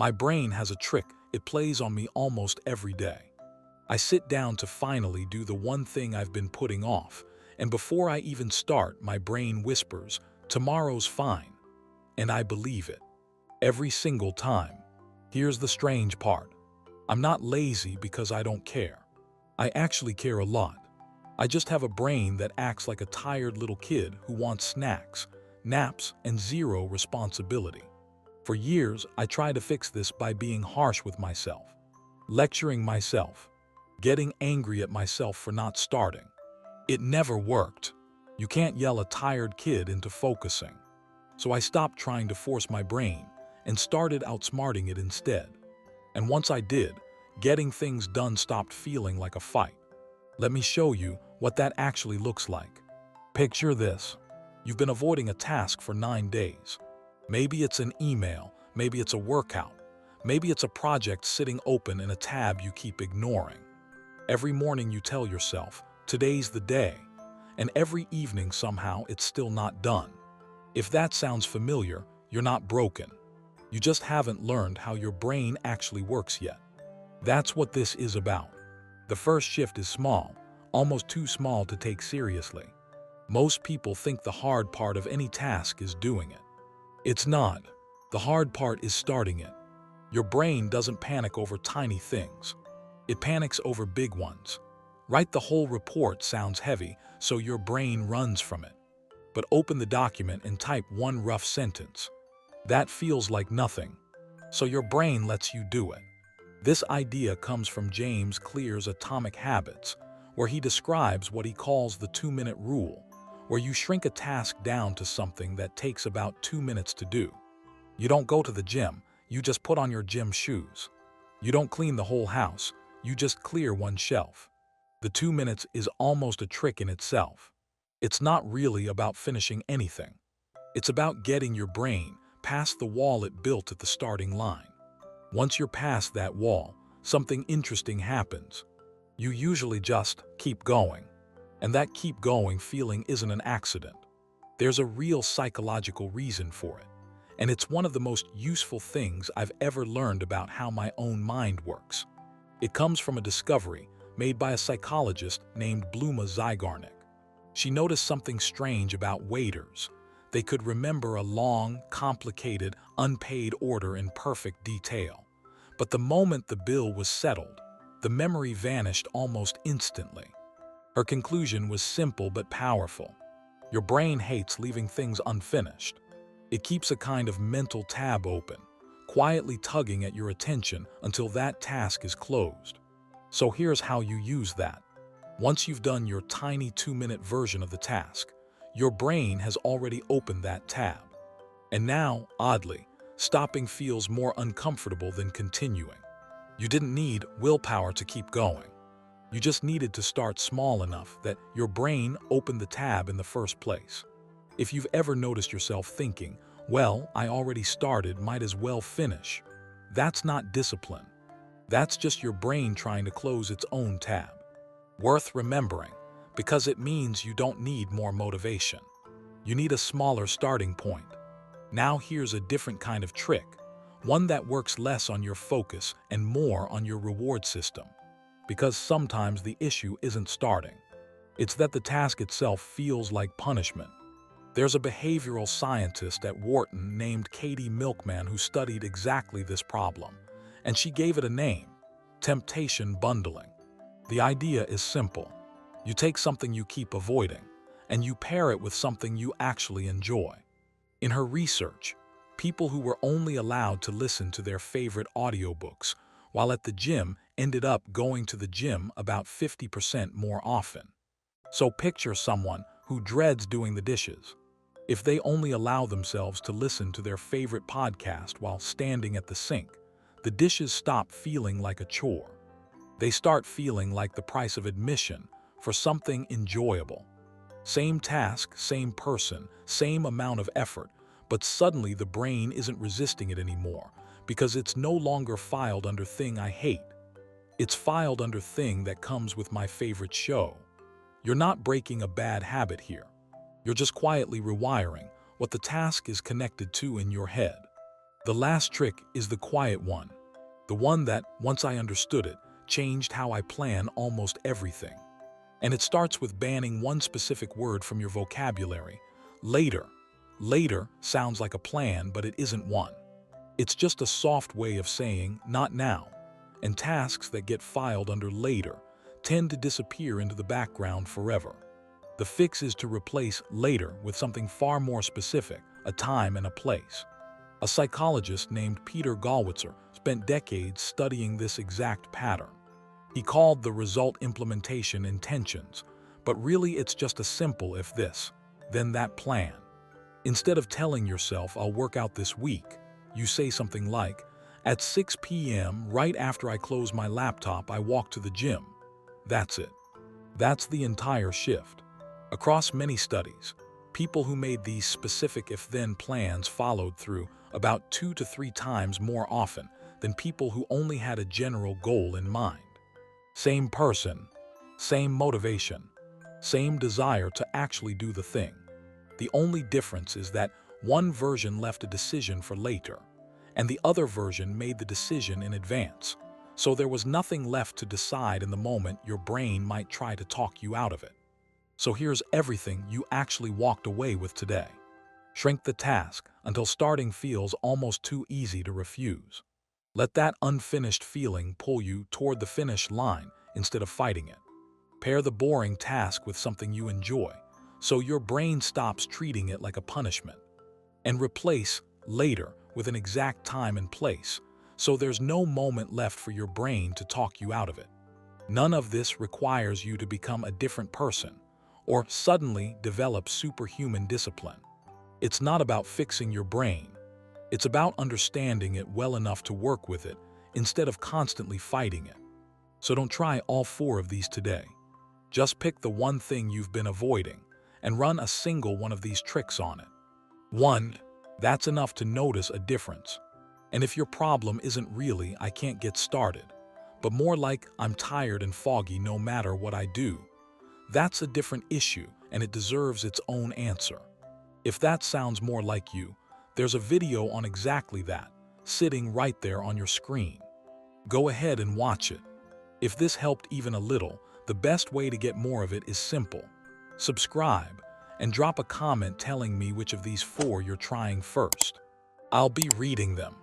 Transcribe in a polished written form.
My brain has a trick. It plays on me almost every day. I sit down to finally do the one thing I've been putting off, and before I even start, my brain whispers, "Tomorrow's fine." And I believe it. Every single time. Here's the strange part. I'm not lazy because I don't care. I actually care a lot. I just have a brain that acts like a tired little kid who wants snacks, naps, and zero responsibility. For years, I tried to fix this by being harsh with myself, lecturing myself, getting angry at myself for not starting. It never worked. You can't yell a tired kid into focusing. So I stopped trying to force my brain and started outsmarting it instead. And once I did, getting things done stopped feeling like a fight. Let me show you what that actually looks like. Picture this. You've been avoiding a task for 9 days. Maybe it's an email, maybe it's a workout, maybe it's a project sitting open in a tab you keep ignoring. Every morning you tell yourself, today's the day, and every evening somehow it's still not done. If that sounds familiar, you're not broken. You just haven't learned how your brain actually works yet. That's what this is about. The first shift is small, almost too small to take seriously. Most people think the hard part of any task is doing it. It's not. The hard part is starting it. Your brain doesn't panic over tiny things. It panics over big ones. Write the whole report sounds heavy, so your brain runs from it. But open the document and type one rough sentence. That feels like nothing. So your brain lets you do it. This idea comes from James Clear's Atomic Habits, where he describes what he calls the 2-minute rule, where you shrink a task down to something that takes about 2 minutes to do. You don't go to the gym, you just put on your gym shoes. You don't clean the whole house, you just clear one shelf. The 2 minutes is almost a trick in itself. It's not really about finishing anything. It's about getting your brain past the wall it built at the starting line. Once you're past that wall, something interesting happens. You usually just keep going. And that keep going feeling isn't an accident. There's a real psychological reason for it. And it's one of the most useful things I've ever learned about how my own mind works. It comes from a discovery made by a psychologist named Zeigarnik. She noticed something strange about waiters. They could remember a long, complicated, unpaid order in perfect detail. But the moment the bill was settled, the memory vanished almost instantly. Her conclusion was simple but powerful. Your brain hates leaving things unfinished. It keeps a kind of mental tab open, quietly tugging at your attention until that task is closed. So here's how you use that. Once you've done your tiny 2-minute version of the task, your brain has already opened that tab. And now, oddly, stopping feels more uncomfortable than continuing. You didn't need willpower to keep going. You just needed to start small enough that your brain opened the tab in the first place. If you've ever noticed yourself thinking, well, I already started, might as well finish, that's not discipline. That's just your brain trying to close its own tab. Worth remembering, because it means you don't need more motivation. You need a smaller starting point. Now here's a different kind of trick, one that works less on your focus and more on your reward system. Because sometimes the issue isn't starting. It's that the task itself feels like punishment. There's a behavioral scientist at Wharton named Katie Milkman who studied exactly this problem, and she gave it a name: temptation bundling. The idea is simple. You take something you keep avoiding, and you pair it with something you actually enjoy. In her research, people who were only allowed to listen to their favorite audiobooks while at the gym ended up going to the gym about 50% more often. So picture someone who dreads doing the dishes. If they only allow themselves to listen to their favorite podcast while standing at the sink, the dishes stop feeling like a chore. They start feeling like the price of admission for something enjoyable. Same task, same person, same amount of effort, but suddenly the brain isn't resisting it anymore because it's no longer filed under thing I hate. It's filed under thing that comes with my favorite show. You're not breaking a bad habit here. You're just quietly rewiring what the task is connected to in your head. The last trick is the quiet one, the one that, once I understood it, changed how I plan almost everything. And it starts with banning one specific word from your vocabulary. Later. Later sounds like a plan, but it isn't one. It's just a soft way of saying not now, and tasks that get filed under later tend to disappear into the background forever. The fix is to replace later with something far more specific, a time and a place. A psychologist named Peter Gallwitzer spent decades studying this exact pattern. He called the result implementation intentions, but really it's just a simple if this, then that plan. Instead of telling yourself, I'll work out this week, you say something like, at 6 p.m. right after I close my laptop, I walk to the gym. That's it. That's the entire shift. Across many studies, people who made these specific if-then plans followed through about 2 to 3 times more often than people who only had a general goal in mind. Same person, same motivation, same desire to actually do the thing. The only difference is that one version left a decision for later, and the other version made the decision in advance. So there was nothing left to decide in the moment. Your brain might try to talk you out of it. So here's everything you actually walked away with today. Shrink the task until starting feels almost too easy to refuse. Let that unfinished feeling pull you toward the finish line instead of fighting it. Pair the boring task with something you enjoy, so your brain stops treating it like a punishment. And replace later with an exact time and place, so there's no moment left for your brain to talk you out of it. None of this requires you to become a different person or suddenly develop superhuman discipline. It's not about fixing your brain. It's about understanding it well enough to work with it instead of constantly fighting it. So don't try all 4 of these today. Just pick the one thing you've been avoiding and run a single one of these tricks on it. 1. That's enough to notice a difference. And if your problem isn't really I can't get started, but more like I'm tired and foggy no matter what I do, that's a different issue and it deserves its own answer. If that sounds more like you, there's a video on exactly that, sitting right there on your screen. Go ahead and watch it. If this helped even a little, the best way to get more of it is simple. Subscribe and drop a comment telling me which of these 4 you're trying first. I'll be reading them.